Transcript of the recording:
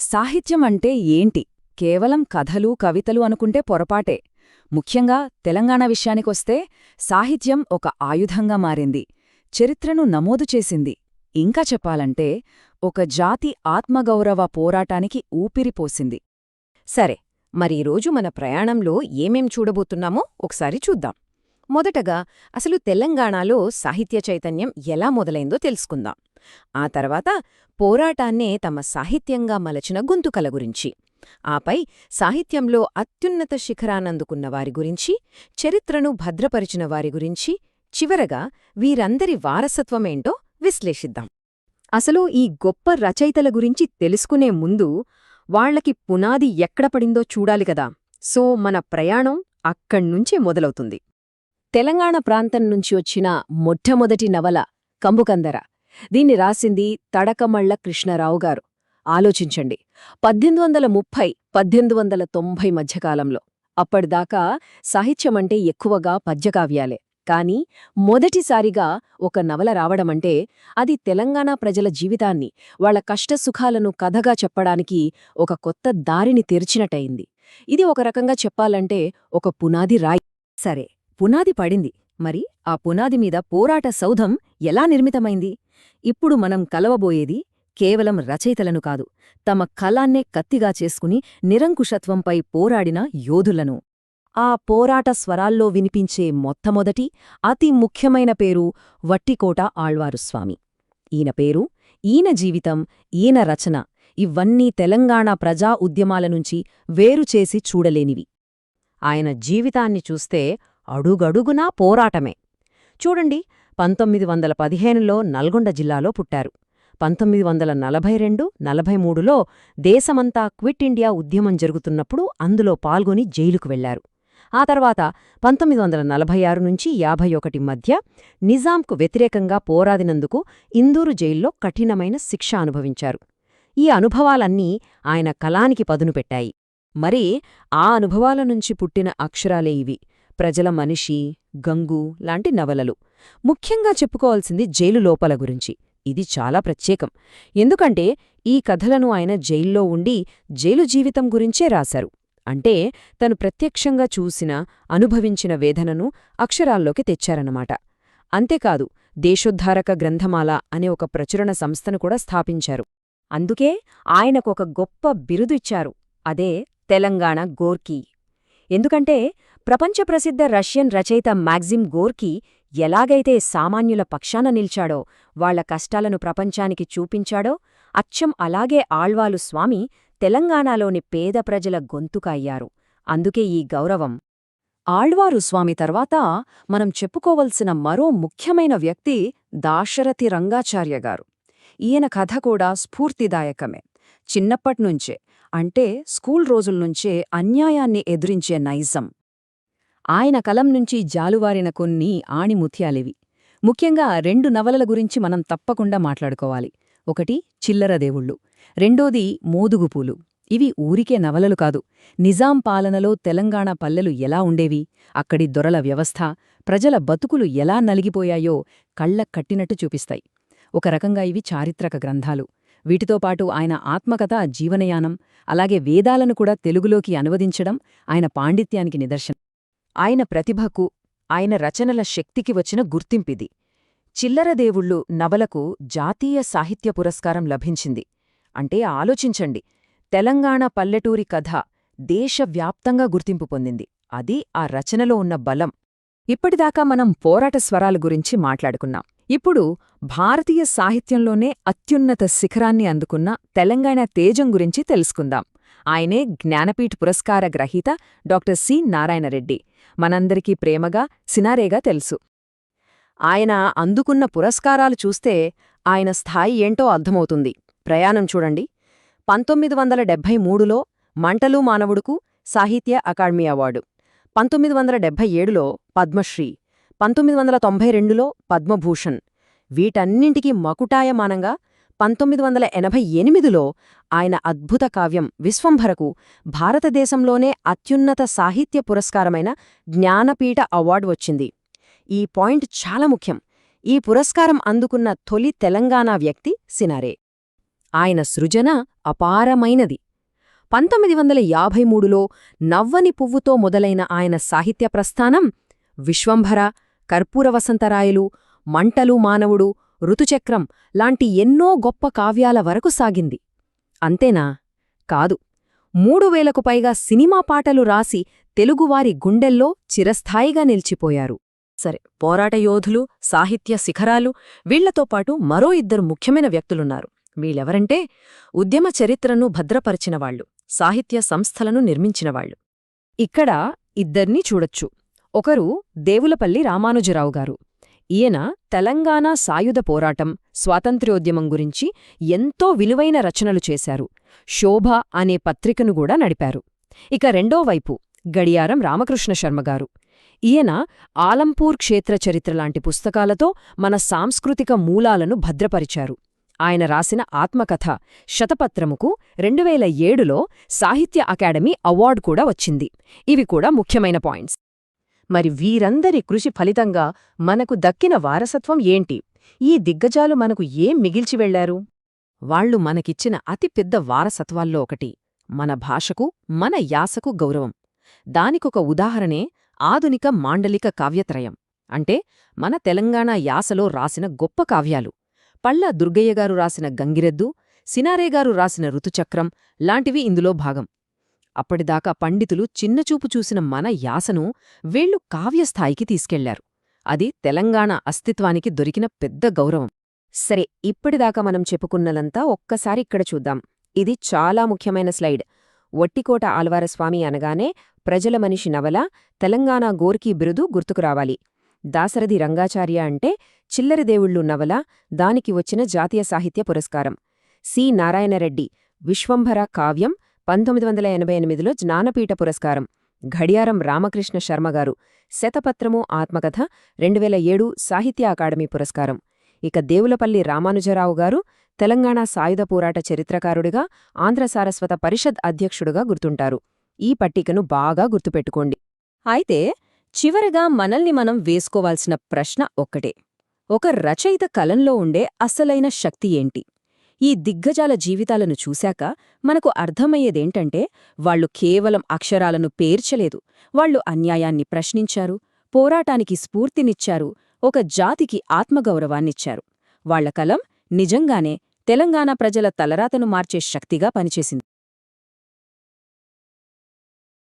సాహిత్యం అంటే ఏంటి? కేవలం కథలు, కవితలు అనుకుంటే పొరపాటే. ముఖ్యంగా తెలంగాణ విషయానికొస్తే సాహిత్యం ఒక ఆయుధంగా మారింది. చరిత్రను నమోదు చేసింది. ఇంకా చెప్పాలంటే ఒక జాతి ఆత్మగౌరవ పోరాటానికి ఊపిరిపోసింది. సరే, మరి ఈరోజు మన ప్రయాణంలో ఏమేం చూడబోతున్నామో ఒకసారి చూద్దాం. మొదటగా అసలు తెలంగాణలో సాహిత్య చైతన్యం ఎలా మొదలైందో తెలుసుకుందాం. ఆ తర్వాత పోరాటాన్నే తమ సాహిత్యంగా మలచిన గొంతుకల గురించి, ఆపై సాహిత్యంలో అత్యున్నత శిఖరానందుకున్న వారి గురించి, చరిత్రను భద్రపరిచిన వారి గురించి, చివరగా వీరందరి వారసత్వమేంటో విశ్లేషిద్దాం. అసలు ఈ గొప్ప రచయితల గురించి తెలుసుకునే ముందు వాళ్లకి పునాది ఎక్కడ పడిందో చూడాలి కదా. సో మన ప్రయాణం అక్కడ్నుంచే మొదలవుతుంది. తెలంగాణ ప్రాంతం నుంచి వచ్చిన మొట్టమొదటి నవల కంబుకందర. దీన్ని రాసింది తడకమళ్ల కృష్ణరావు గారు. ఆలోచించండి, 1830–1890 మధ్యకాలంలో. అప్పటిదాకా సాహిత్యమంటే ఎక్కువగా పద్యకావ్యాలే. కాని మొదటిసారిగా ఒక నవల రావడమంటే అది తెలంగాణ ప్రజల జీవితాన్ని, వాళ్ల కష్టసుఖాలను కథగా చెప్పడానికి ఒక కొత్త దారిని తెరిచినట్టయింది. ఇది ఒక రకంగా చెప్పాలంటే ఒక పునాది రాయి. సరే, పునాది పడింది. మరి ఆ పునాది మీద పోరాట సౌధం ఎలా నిర్మితమైంది? ఇప్పుడు మనం కలవబోయేది కేవలం రచయితలను కాదు, తమ కలాన్నే కత్తిగా చేసుకుని నిరంకుశత్వంపై పోరాడిన యోధులను. ఆ పోరాట స్వరాల్లో వినిపించే మొట్టమొదటి, అతి ముఖ్యమైన పేరు వట్టికోట ఆళ్వారుస్వామి. ఈయన పేరు, ఈయన జీవితం, ఈయన రచన ఇవన్నీ తెలంగాణ ప్రజా ఉద్యమాల నుంచి వేరుచేసి చూడలేనివి. ఆయన జీవితాన్ని చూస్తే అడుగడుగునా పోరాటమే. చూడండి, 1915లో నల్గొండ జిల్లాలో పుట్టారు. 1942–43లో దేశమంతా క్విట్ ఇండియా ఉద్యమం జరుగుతున్నప్పుడు అందులో పాల్గొని జైలుకు వెళ్లారు. ఆ తర్వాత 1946 నుంచి 51 మధ్య నిజాంకు వ్యతిరేకంగా పోరాడినందుకు ఇందూరు జైల్లో కఠినమైన శిక్ష అనుభవించారు. ఈ అనుభవాలన్నీ ఆయన కలానికి పదునుపెట్టాయి. మరి ఆ అనుభవాల నుంచి పుట్టిన అక్షరాలే ఇవి, ప్రజల మనిషి, గంగు లాంటి నవలలు. ముఖ్యంగా చెప్పుకోవాల్సింది జైలు లోపల గురించి. ఇది చాలా ప్రత్యేకం. ఎందుకంటే ఈ కథలను ఆయన జైల్లో ఉండి జైలు జీవితం గురించే రాశారు. అంటే తను ప్రత్యక్షంగా చూసిన, అనుభవించిన వేదనను అక్షరాల్లోకి తెచ్చారన్నమాట. అంతేకాదు, దేశోద్ధారక గ్రంథమాల అనే ఒక ప్రచురణ సంస్థను కూడా స్థాపించారు. అందుకే ఆయనకొక గొప్ప బిరుదు ఇచ్చారు, అదే తెలంగాణ గోర్కీ. ఎందుకంటే ప్రపంచప్రసిద్ధ రష్యన్ రచయిత మాక్సిమ్ గోర్కీ ఎలాగైతే సామాన్యుల పక్షాన నిల్చాడో, వాళ్ల కష్టాలను ప్రపంచానికి చూపించాడో, అచ్చం అలాగే ఆళ్వాలు స్వామి తెలంగాణలోని పేద ప్రజల గొంతుక అయ్యారు. అందుకే ఈ గౌరవం. ఆళ్వారు స్వామి తర్వాత మనం చెప్పుకోవలసిన మరో ముఖ్యమైన వ్యక్తి దాశరథి రంగాచార్య గారు. ఈయన కథ కూడా స్ఫూర్తిదాయకమే. చిన్నప్పట్నుంచే, అంటే స్కూల్ రోజుల్నుంచే అన్యాయాన్ని ఎదురించే నైజం. ఆయన కలం నుంచి జాలువారిన కొన్ని ఆణిముత్యాలివి. ముఖ్యంగా 2 నవలల గురించి మనం తప్పకుండా మాట్లాడుకోవాలి. ఒకటి చిల్లర దేవుళ్ళు, రెండోది మోదుగుపూలు. ఇవి ఊరికే నవలలు కాదు, నిజాం పాలనలో తెలంగాణ పల్లెలు ఎలా ఉండేవి, అక్కడి దొరల వ్యవస్థ, ప్రజల బతుకులు ఎలా నలిగిపోయాయో కళ్లక్ కట్టినట్టు చూపిస్తాయి. ఒక రకంగా ఇవి చారిత్రక గ్రంథాలు. వీటితో పాటు ఆయన ఆత్మకథ, జీవనయానం, అలాగే వేదాలను కూడా తెలుగులోకి అనువదించడం ఆయన పాండిత్యానికి నిదర్శనం. ఆయన ప్రతిభకు, ఆయన రచనల శక్తికి వచ్చిన గుర్తింపిది. చిల్లరదేవుళ్ళు నవలకు జాతీయ సాహిత్య పురస్కారం లభించింది. అంటే ఆలోచించండి, తెలంగాణ పల్లెటూరి కథ దేశవ్యాప్తంగా గుర్తింపు పొందింది. అది ఆ రచనలో ఉన్న బలం. ఇప్పటిదాకా మనం పోరాట స్వరాల గురించి మాట్లాడుకున్నాం. ఇప్పుడు భారతీయ సాహిత్యంలోనే అత్యున్నత శిఖరాన్ని అందుకున్న తెలంగాణ తేజం గురించి తెలుసుకుందాం. ఆయనే జ్ఞానపీఠ్ పురస్కార గ్రహీత డాక్టర్ సి. నారాయణరెడ్డి. మనందరికీ ప్రేమగా సినారేగా తెలుసు. ఆయన అందుకున్న పురస్కారాలు చూస్తే ఆయన స్థాయి ఏంటో అర్థమవుతుంది. ప్రయాణం చూడండి. 1973లో మంటలు మానవుడుకు సాహిత్య అకాడమీ అవార్డు, 1977లో పద్మశ్రీ, 1992లో పద్మభూషణ్. వీటన్నింటికీ మకుటాయమానంగా 1988లో ఆయన అద్భుత కావ్యం విశ్వంభరకు భారతదేశంలోనే అత్యున్నత సాహిత్య పురస్కారమైన జ్ఞానపీఠ అవార్డు వచ్చింది. ఈ పాయింట్ చాలా ముఖ్యం. ఈ పురస్కారం అందుకున్న తొలి తెలంగాణ వ్యక్తి సినారే. ఆయన సృజన అపారమైనది. 1953లో నవ్వని పువ్వుతో మొదలైన ఆయన సాహిత్య ప్రస్థానం విశ్వంభర, కర్పూరవసంతరాయలు, మంటలు మానవుడు, ఋతుచక్రం లాంటి ఎన్నో గొప్ప కావ్యాల వరకు సాగింది. అంతేనా? కాదు. 3000కు పైగా సినిమా పాటలు రాసి తెలుగువారి గుండెల్లో చిరస్థాయిగా నిలిచిపోయారు. సరే, పోరాట యోధులు, సాహిత్య శిఖరాలు, వీళ్లతో పాటు మరో ఇద్దరు ముఖ్యమైన వ్యక్తులున్నారు. వీళ్ళెవరంటే ఉద్యమ చరిత్రను భద్రపరిచినవాళ్లు, సాహిత్య సంస్థలను నిర్మించినవాళ్లు. ఇక్కడ ఇద్దర్నీ చూడొచ్చు. ఒకరు దేవులపల్లి రామానుజరావు గారు. ఈయన తెలంగాణ సాయుధ పోరాటం, స్వాతంత్ర్యోద్యమం గురించి ఎంతో విలువైన రచనలు చేశారు. శోభ అనే పత్రికను కూడా నడిపారు. ఇక రెండో వైపు గడియారం రామకృష్ణ శర్మగారు. ఈయన ఆలంపూర్ క్షేత్ర చరిత్ర లాంటి పుస్తకాలతో మన సాంస్కృతిక మూలాలను భద్రపరిచారు. ఆయన రాసిన ఆత్మకథ శతపత్రముకు 2007లో సాహిత్య అకాడమీ అవార్డు కూడా వచ్చింది. ఇవి కూడా ముఖ్యమైన పాయింట్స్. మరి వీరందరి కృషి ఫలితంగా మనకు దక్కిన వారసత్వం ఏంటి? ఈ దిగ్గజాలు మనకు ఏం మిగిల్చి వెళ్లారు? వాళ్లు మనకిచ్చిన అతిపెద్ద వారసత్వాల్లో ఒకటి మన భాషకు, మన యాసకు గౌరవం. దానికొక ఉదాహరణే ఆధునిక మాండలిక కావ్యత్రయం. అంటే మన తెలంగాణ యాసలో రాసిన గొప్ప కావ్యాలు. పళ్ళ దుర్గయ్యగారు రాసిన గంగిరెద్దు, సినారేగారు రాసిన ఋతుచక్రం లాంటివి ఇందులో భాగం. అప్పటిదాకా పండితులు చిన్నచూపు చూసిన మన యాసను వీళ్లు కావ్యస్థాయికి తీసుకెళ్లారు. అది తెలంగాణ అస్తిత్వానికి దొరికిన పెద్ద గౌరవం. సరే, ఇప్పటిదాకా మనం చెప్పుకున్నదంతా ఒక్కసారి ఇక్కడ చూద్దాం. ఇది చాలా ముఖ్యమైన స్లైడ్. వట్టికోట ఆళ్వారస్వామి అనగానే ప్రజల మనిషి నవల, తెలంగాణ గోర్కీ బిరుదు గుర్తుకురావాలి. దాశరథి రంగాచార్య అంటే చిల్లరిదేవుళ్ళు నవల, దానికి వచ్చిన జాతీయ సాహిత్య పురస్కారం. సి నారాయణరెడ్డి విశ్వంభర కావ్యం 1988లో జ్ఞానపీఠ పురస్కారం. ఘడియారం రామకృష్ణ శర్మగారు శతపత్రము ఆత్మకథ 2007 సాహిత్య అకాడమీ పురస్కారం. ఇక దేవులపల్లి రామానుజరావు గారు తెలంగాణ సాయుధ పోరాట చరిత్రకారుడిగా, ఆంధ్ర సారస్వత పరిషత్ అధ్యక్షుడుగా గుర్తుంటారు. ఈ పట్టికను బాగా గుర్తుపెట్టుకోండి. అయితే చివరగా మనల్ని మనం వేసుకోవాల్సిన ప్రశ్న ఒక్కటే. ఒక రచయిత కలంలో ఉండే అసలైన శక్తి ఏంటి? ఈ దిగ్గజాల జీవితాలను చూశాక మనకు అర్థమయ్యేదేంటంటే, వాళ్లు కేవలం అక్షరాలను పేర్చలేదు. వాళ్లు అన్యాయాన్ని ప్రశ్నించారు, పోరాటానికి స్ఫూర్తినిచ్చారు, ఒక జాతికి ఆత్మగౌరవాన్నిచ్చారు. వాళ్ల కలం నిజంగానే తెలంగాణ ప్రజల తలరాతను మార్చే శక్తిగా పనిచేసింది.